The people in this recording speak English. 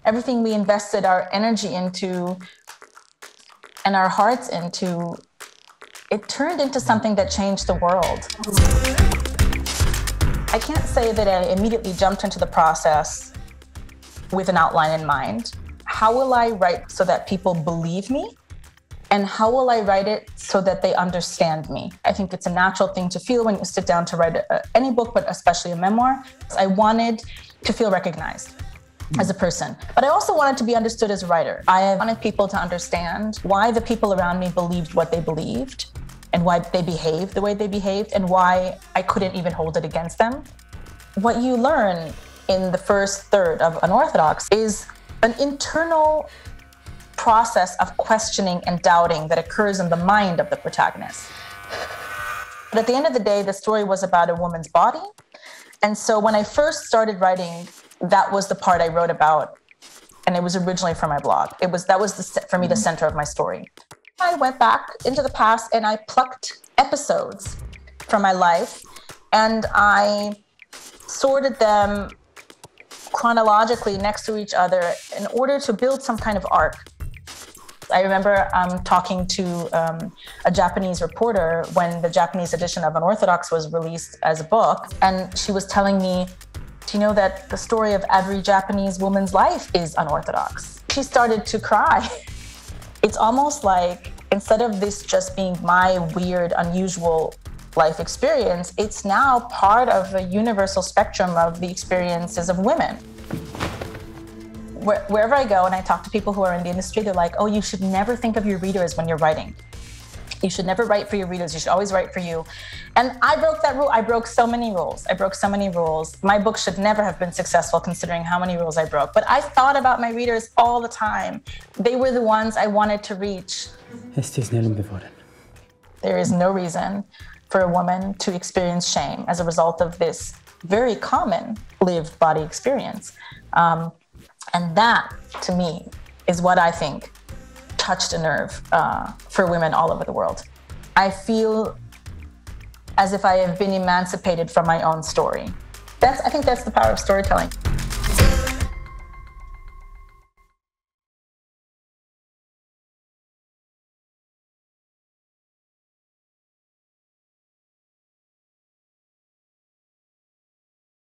everything we invested our energy into and our hearts into, it turned into something that changed the world. I can't say that I immediately jumped into the process with an outline in mind. How will I write so that people believe me? And how will I write it so that they understand me? I think it's a natural thing to feel when you sit down to write any book, but especially a memoir. I wanted to feel recognized as a person, but I also wanted to be understood as a writer. I wanted people to understand why the people around me believed what they believed and why they behaved the way they behaved and why I couldn't even hold it against them. What you learn in the first third of Unorthodox is an internal process of questioning and doubting that occurs in the mind of the protagonist. But at the end of the day, the story was about a woman's body. And so when I first started writing, that was the part I wrote about. And it was originally for my blog. That was for me, the center of my story. I went back into the past and I plucked episodes from my life and I sorted them chronologically next to each other in order to build some kind of arc. I remember talking to a Japanese reporter when the Japanese edition of Unorthodox was released as a book, and she was telling me, do you know that the story of every Japanese woman's life is unorthodox? She started to cry. It's almost like instead of this just being my weird, unusual life experience, it's now part of a universal spectrum of the experiences of women. Wherever I go and I talk to people who are in the industry, they're like, oh, you should never think of your readers when you're writing. You should never write for your readers. You should always write for you. And I broke that rule. I broke so many rules. My book should never have been successful considering how many rules I broke. But I thought about my readers all the time. They were the ones I wanted to reach. There is no reason for a woman to experience shame as a result of this very common lived body experience. And that, to me, is what I think touched a nerve for women all over the world. I feel as if I have been emancipated from my own story. I think that's the power of storytelling.